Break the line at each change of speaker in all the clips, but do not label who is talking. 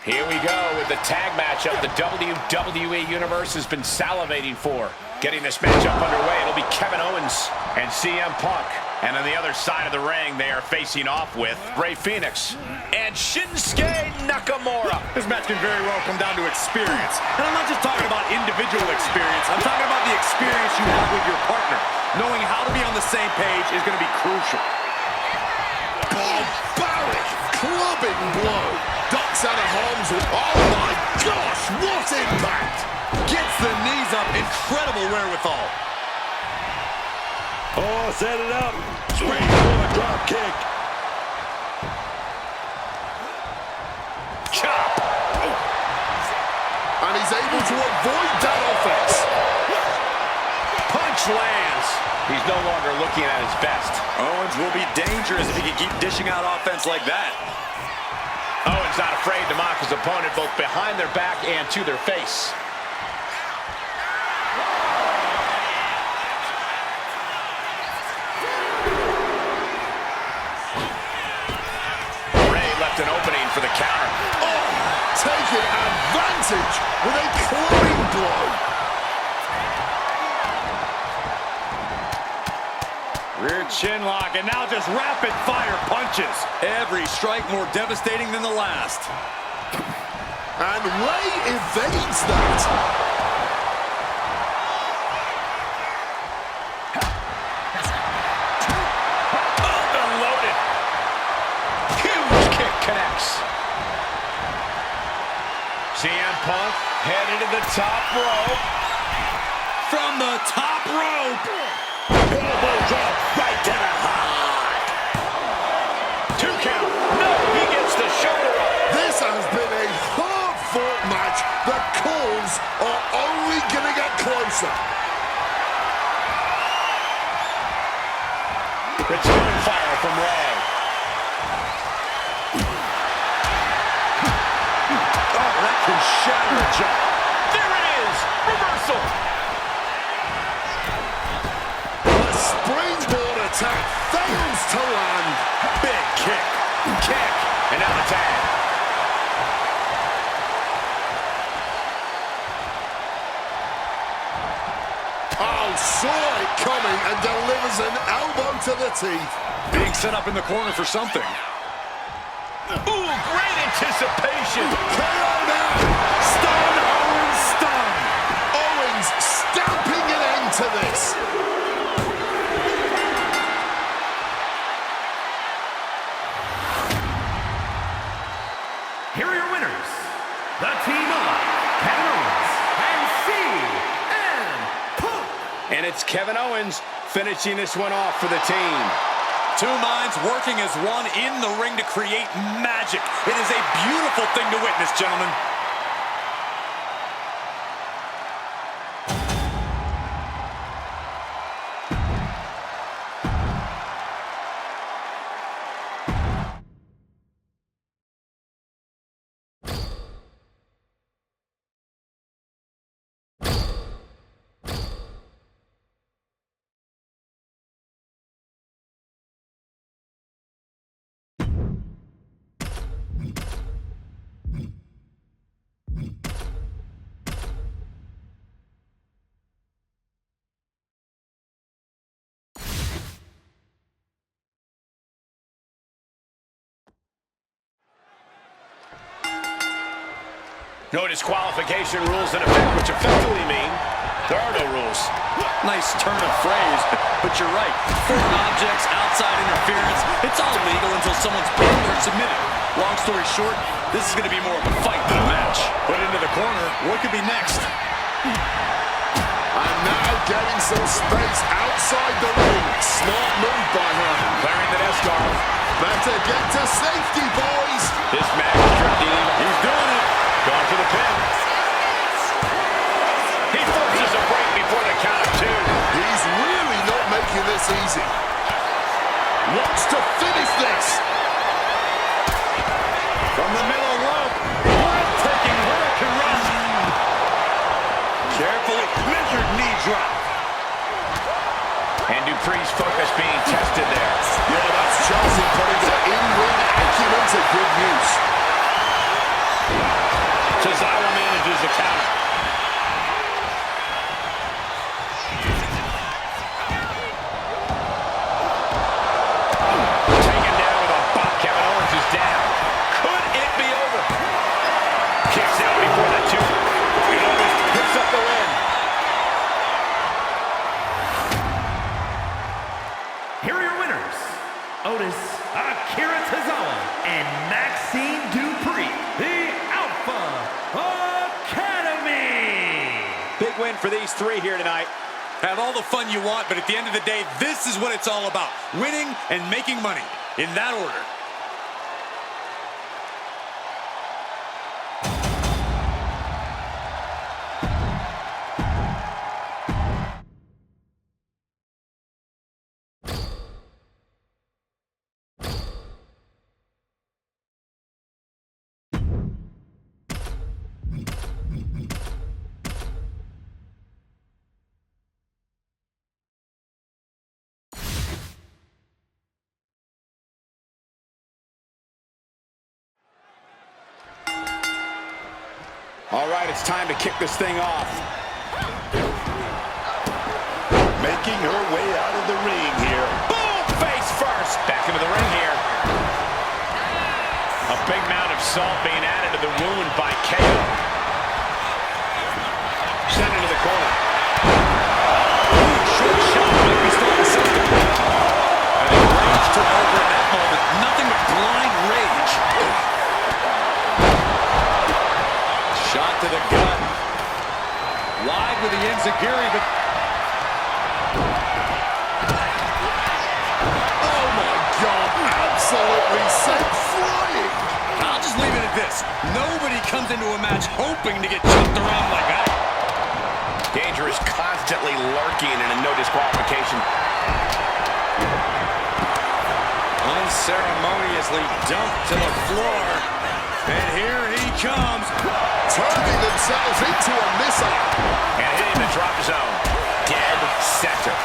Here we go with the tag matchup the WWE Universe has been salivating for. Getting this matchup underway, it'll be Kevin Owens and CM Punk. And on the other side of the ring, they are facing off with Rey Fenix and Shinsuke Nakamura.
This match can very well come down to experience. And I'm not just talking about individual experience. I'm talking about the experience you have with your partner. Knowing how to be on the same page is going to be crucial.
Barbaric clubbing blow. Ducks out of harm's way. Oh my gosh, what impact!
Gets the knees up, incredible wherewithal.
Oh, set it up. Springboard drop kick.
Chop.
And he's able to avoid that offense.
Punch lands. He's no longer looking at his best.
Owens will be dangerous if he can keep dishing out offense like that.
Owens not afraid to mock his opponent both behind their back and to their face. Rey left an opening for the counter.
Oh, taking advantage with a clubbing blow.
Rear chin lock, and now just rapid fire punches. Every strike more devastating than the last.
And Rey evades that.
Unloaded. Huge kick connects. CM Punk headed to the top rope.
From the top rope.
Elbow drop right to the heart.
2 count. No, he gets the shoulder up.
This has been a hard-fought match. The calls are only going to get closer.
Return fire from Rey.
Oh, that can shatter a jaw.
There it is. Reversal.
Springboard attack fails to land.
Big kick. Kick. And now the tag.
Oh, saw it coming and delivers an elbow to the teeth.
Being set up in the corner for something.
Ooh, great anticipation.
KO now.
Stun, Owens, stun.
Owens stamping an end to this.
Here are your winners, the team of Kevin Owens and CM Punk.
And it's Kevin Owens finishing this one off for the team.
Two minds working as one in the ring to create magic. It is a beautiful thing to witness, gentlemen.
No disqualification rules in effect, which effectively mean there are no rules.
Nice turn of phrase, but you're right. Foreign objects, outside interference, it's all legal until someone's pinned or submitted. Long story short, this is going to be more of a fight than a match. Put into the corner, what could be next?
And now getting some space outside the ring. Smart move by her.
Clearing the death guard.
Better get to safety, boys.
This match is tricky.
He's doing it.
Going for the pin. He forces a break before the count of 2.
He's really not making this easy. Wants to finish this.
From the middle rope. Breathtaking hurricane rush. Carefully measured knee drop.
And Dupree's focus being tested there.
Yeah, that's Chelsea putting their in-ring acumen to good use.
Tozawa manages the counter. Taken down with a bop. Kevin Owens is down. Could it be over? Kicks out before the two. Owens picks up the win.
Here are your winners, Otis Akira Tozawa and Maxine Dupree, the Alpha Academy.
Big win for these three here tonight.
Have all the fun you want, but at the end of the day, this is what it's all about. Winning and making money. In that order.
All right, it's time to kick this thing off.
Making her way out of the ring here.
Boom! Face first. Back into the ring here. A big amount of salt being added to the wound by KO. Sent into the corner.
Short shot might be starting something. I think rage took over in that moment. Nothing but blind rage. Shot to the gut. Wide with the enziguri, but...
Oh my God, absolutely sent flying.
I'll just leave it at this. Nobody comes into a match hoping to get jumped around like that.
Danger is constantly lurking in a no disqualification.
Unceremoniously dumped to the floor. And here he comes.
Turning themselves into a missile.
And hitting the drop zone. Dead center.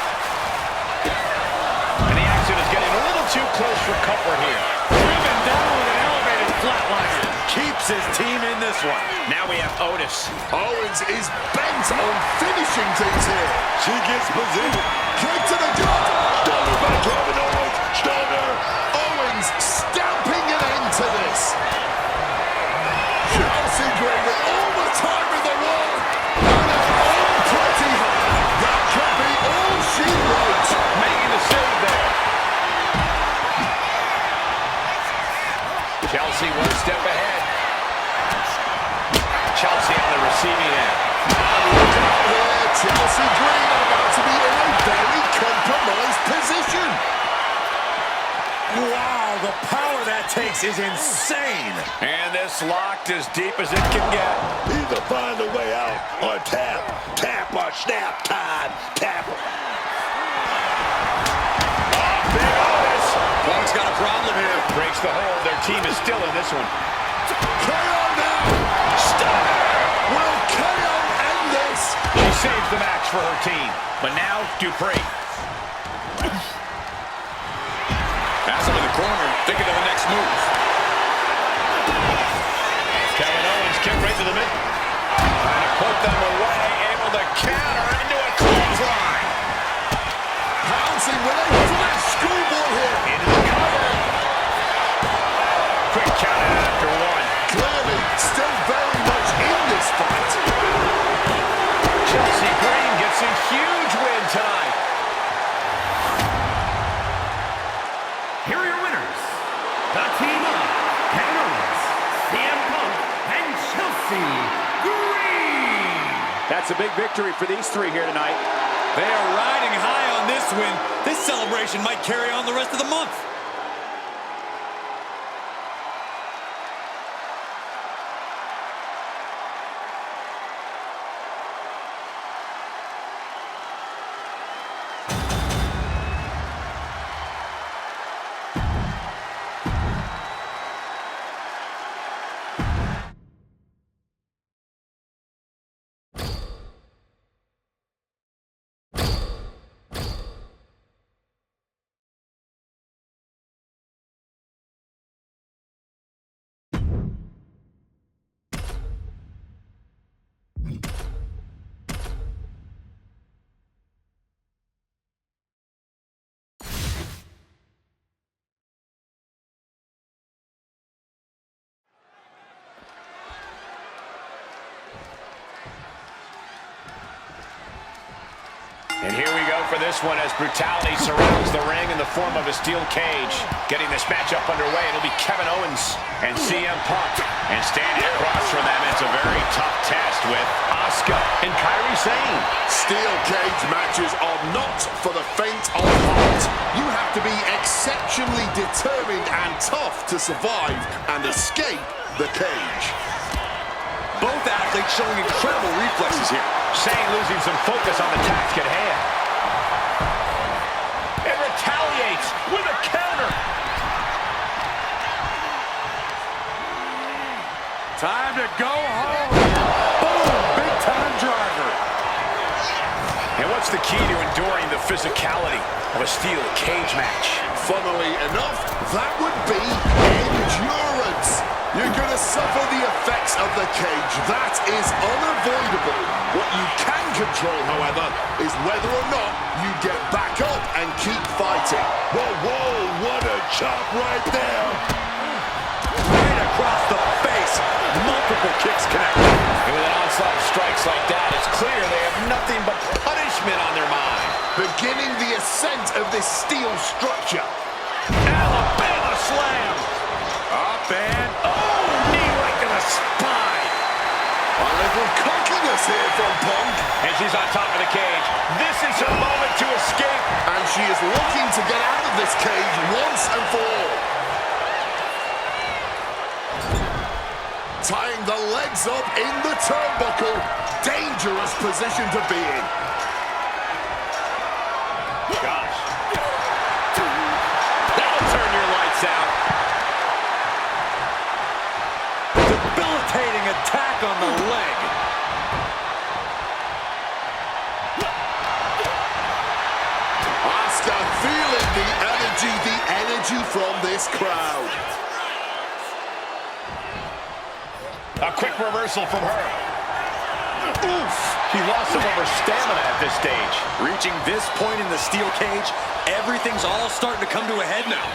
And the action is getting a little too close for comfort here.
Driven down with an elevated flatliner. Keeps his team in this one.
Now we have Otis.
Owens is bent on finishing things here.
She gets position.
Kick to the gut.
Stunner by Kevin Owens. Stunner.
Owens stamping an end to this. Chelsea Green with all the time in the world. And they're all pretty high. That could be all she wrote.
Making the save there. Chelsea one step ahead. Chelsea on the receiving end.
Look out there. Chelsea Green about to be in a very compromised position.
Wow, the power that takes is insane.
And this locked as deep as it can get.
Either find a way out or tap. Tap or snap time. Tap.
Big Otis.
Punk's got a problem here.
Breaks the hold. Their team is still in this one.
KO now.
Stunner.
Will KO end this?
She saves the match for her team. But now, Dupree.
Pass him in the corner, thinking of the next move.
Kevin Owens kicked right to the mid. Trying to put them away. Able to counter into a clothesline.
Pouncing with a flash schoolboy here.
Into the cover. Quick count out after one.
Clearly still very much in this fight.
Chelsea Green gets a huge win tonight.
Here are your winners, the team of Kevin Owens, CM Punk, and Chelsea Green.
That's a big victory for these three here tonight.
They are riding high on this win. This celebration might carry on the rest of the month.
And here we go for this one as brutality surrounds the ring in the form of a steel cage. Getting this matchup underway, it'll be Kevin Owens and CM Punk. And standing across from them, it's a very tough test with OSAKA and Kairi Sane.
Steel cage matches are not for the faint of heart. You have to be exceptionally determined and tough to survive and escape the cage.
Both athletes showing incredible reflexes here.
Sane losing some focus on the task at hand. And retaliates with a counter.
Time to go home. Boom, big time driver.
And what's the key to enduring the physicality of a steel cage match?
Funnily enough, that would be endurance. You're going to suffer the effects of the cage. That is unavoidable. What you can control, however, is whether or not you get back up and keep fighting.
Whoa, whoa, what a chop right there.
Right across the face. Multiple kicks connected.
And with an onslaught of strikes like that, it's clear they have nothing but punishment on their mind.
Beginning the ascent of this steel structure.
Alabama slam.
Up and
Knee right to the spine.
A little cockiness here from Punk.
And she's on top of the cage. This is her moment to escape.
And she is looking to get out of this cage once and for all. Tying the legs up in the turnbuckle. Dangerous position to be in.
Gosh. That'll turn your lights out.
debilitating attack on the leg.
Asuka feeling the energy from this crowd.
A quick reversal from her. Oof! He lost some of her stamina at this stage.
Reaching this point in the steel cage, everything's all starting to come to a head now.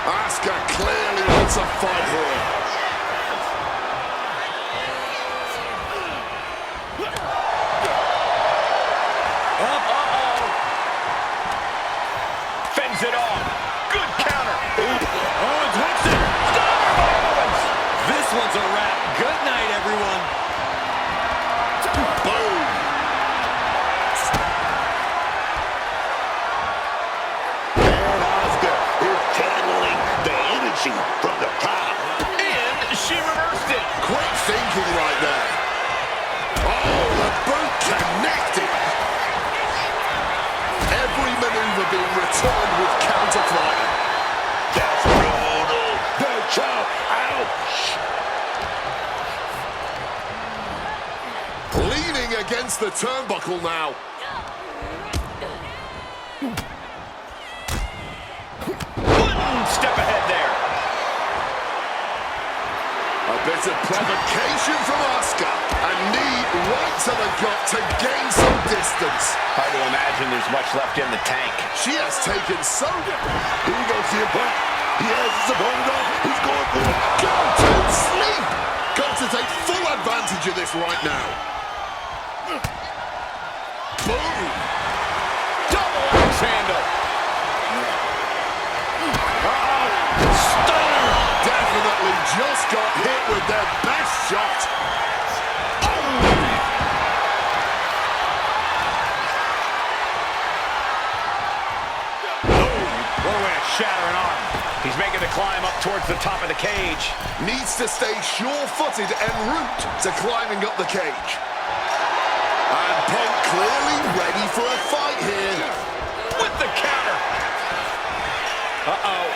Asuka clearly wants a fight here.
Fends it off. Good counter.
Owens hooks it.
Stunner by Owens.
This one's a wrap. Good night, everyone.
Boom.
And Asuka is channeling the energy from the crowd.
And she reversed it.
Quick thinking right there. Oh, the boot connected. Every maneuver being returned with counterfire.
That's brutal. The chop. Ouch.
Leaning against the turnbuckle now.
Step ahead there.
A bit of provocation from Asuka. A knee right to the gut to gain some distance.
Hard to imagine there's much left in the tank.
She has taken so...
Here we go, CM Punk. He has his opponent up. He's going for it.
Go to sleep! Got to take full advantage of this right now. Boom!
Double axe handle.
Stunner! Definitely just got hit with their best shot.
What a way to shatter an arm. He's making the climb up towards the top of the cage.
Needs to stay sure-footed en route to climbing up the cage. And Punk clearly ready for a fight here.
With the counter. Uh-oh.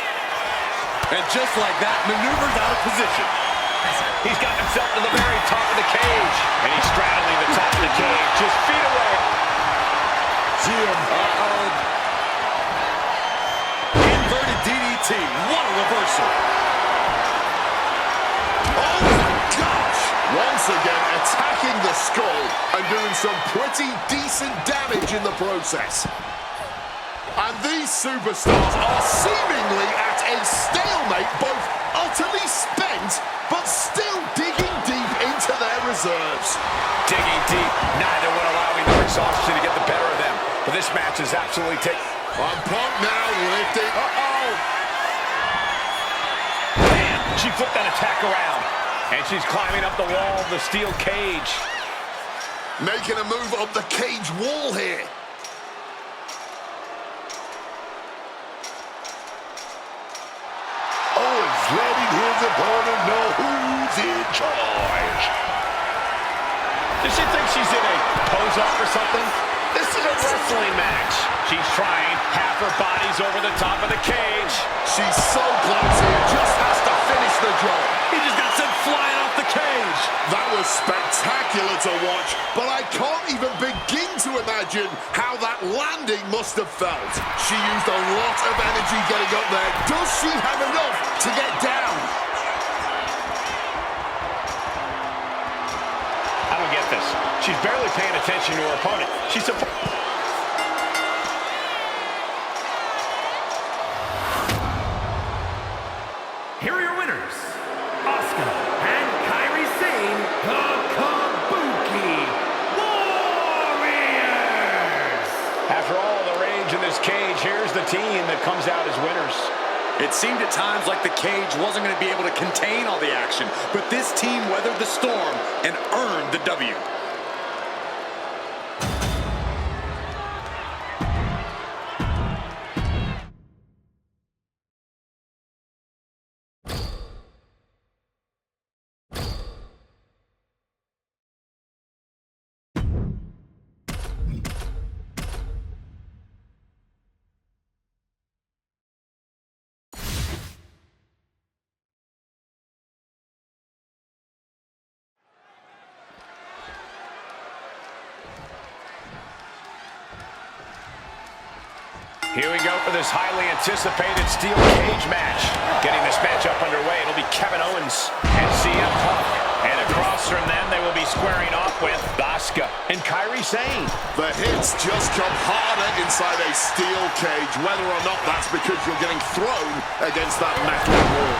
And just like that, maneuvers out of position.
He's got himself to the very top of the cage. And he's straddling the top of the cage, just feet away.
Uh-oh. Inverted DDT. What a reversal.
Oh my gosh! Once again attacking the skull and doing some pretty decent damage in the process. And these superstars are seemingly at a stalemate, both utterly spent, but still digging deep into their reserves.
Digging deep, neither one allowing their exhaustion to get the better of them. But this match is absolutely
On Punk now lifting. Uh-oh.
Bam! She flipped that attack around. And she's climbing up the wall of the steel cage.
Making a move up the cage wall here.
Owens letting his opponent know who's in charge.
Does she think she's in a pose-off or something? This is a wrestling match. She's trying. Half her body's over the top of the cage.
She's so close here. Just has to finish the job.
He just got sent flying off the cage.
That was spectacular to watch, but I can't even begin to imagine how that landing must have felt. She used a lot of energy getting up there. Does she have enough to get down?
I don't get this. She's barely paying attention to her opponent. She's
Here are your winners, OSAKA and Kairi Sane, the Kabuki Warriors!
After all the rage in this cage, here's the team that comes out as winners.
It seemed at times like the cage wasn't going to be able to contain all the action, but this team weathered the storm and earned the W.
Here we go for this highly anticipated steel cage match. Getting this matchup underway, it'll be Kevin Owens and CM Punk. And across from them, they will be squaring off with OSAKA and Kairi Sane.
The hits just come harder inside a steel cage, whether or not that's because you're getting thrown against that metal wall.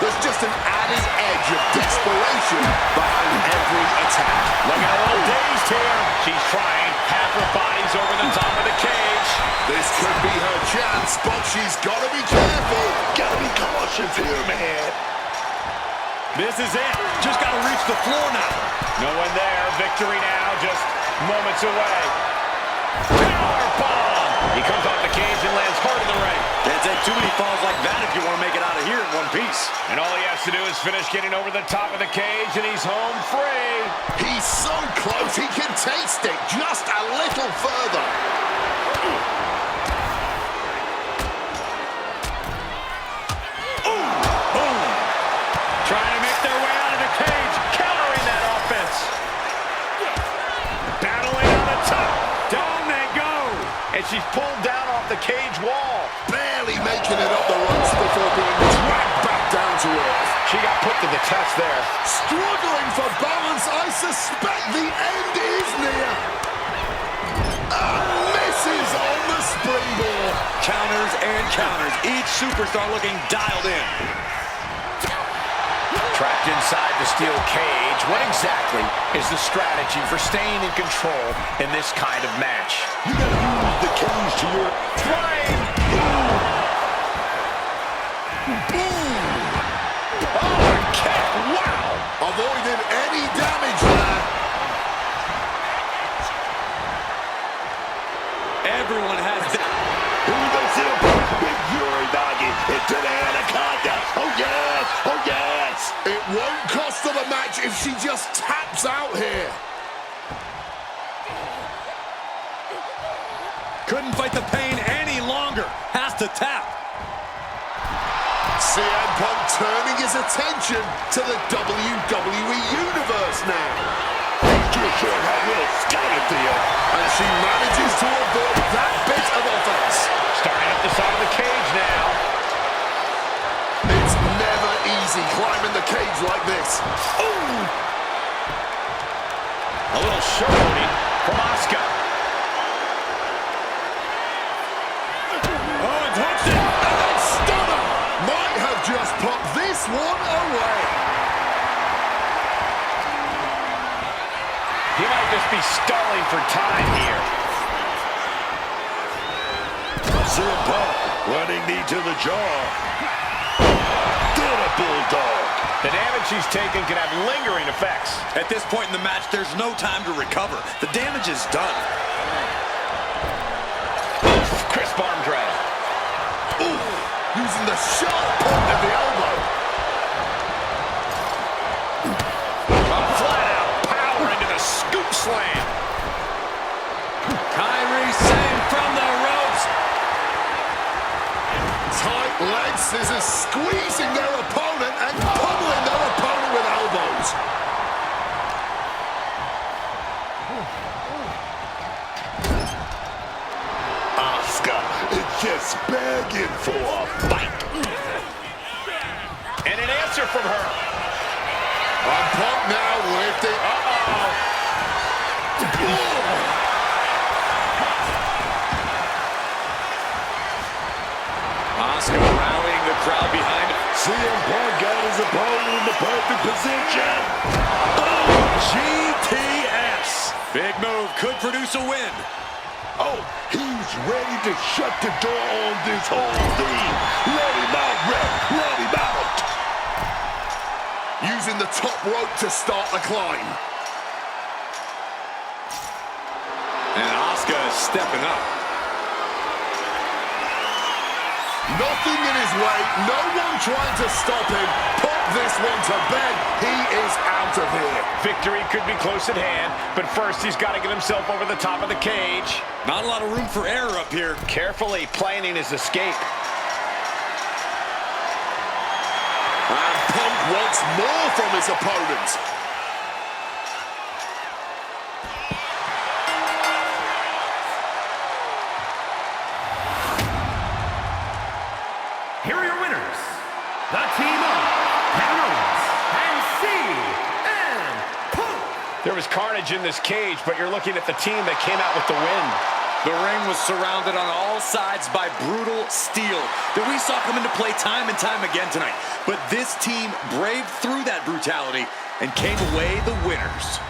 There's just an added edge of desperation behind every attack.
Looking a little dazed here. She's trying. Half her body's over the top of the cage.
This could be her chance, but she's got to be careful.
Gotta be cautious here, man.
This is it. Just got to reach the floor now.
No one there. Victory now, just moments away. Power bomb. He comes off the cage and lands hard in the ring.
Can't take too many falls like that if you want to make it out of here in one piece.
And all he has to do is finish getting over the top of the cage, and he's home free.
He's so close, he can taste it just a little further.
Trying to make their way out of the cage, countering that offense. Battling on the top. Down they go. And she's pulled down off the cage wall.
Barely making it up the ropes before being dragged back down to earth.
She got put to the test there.
Struggling for balance, I suspect the end is near. And misses on the springboard.
Counters and counters. Each superstar looking dialed in.
Trapped inside the steel cage, what exactly is the strategy for staying in control in this kind of match?
You gotta use the cage to your...
Flying! Oh, kick! Wow!
Avoided any damage there.
Everyone has...
Here we go, CM Punk. Big Fury doggy into the anaconda. Oh, yes! Oh, yes!
It won't cost her the match if she just taps out here.
Couldn't fight the pain any longer. Has to tap.
CM Punk turning his attention to the WWE Universe now.
Too sure how we'll scout it to you.
And she manages to avoid that bit of offense.
Starting up the side of the cage now.
It's never easy climbing the cage like this.
Ooh! A little showboating from OSAKA.
Owens hooks it.
And then stunner might have just put this one away.
He might just be stalling for time here.
CM Punk running knee to the jaw. Did a bulldog.
The damage he's taken can have lingering effects.
At this point in the match, there's no time to recover. The damage is done.
Crisp arm drag.
Ooh, using the sharp point of the elbow.
A flat-out power into the scoop slam.
Kyrie Sane from the ropes.
Tight leg scissors squeezing their opponent and pummeling their opponent with elbows.
Asuka is just begging for a fight.
And an answer from her.
And Punk now lifting.
Asuka rallying the crowd behind him.
CM Punk got his opponent in the perfect position. Boom!
GTS. Big move could produce a win.
Oh, he's ready to shut the door on this whole thing. Let him out, Ref. Let him out.
Using the top rope to start the climb.
And Asuka is stepping up.
Nothing in his way, no one trying to stop him. Put this one to bed. He is out of here.
Victory could be close at hand, but first he's got to get himself over the top of the cage.
Not a lot of room for error up here.
Carefully planning his escape.
And Punk wants more from his opponent.
Here are your winners, the team of Kevin Owens and CM Punk.
There was carnage in this cage, but you're looking at the team that came out with the win.
The ring was surrounded on all sides by brutal steel that we saw come into play time and time again tonight. But this team braved through that brutality and came away the winners.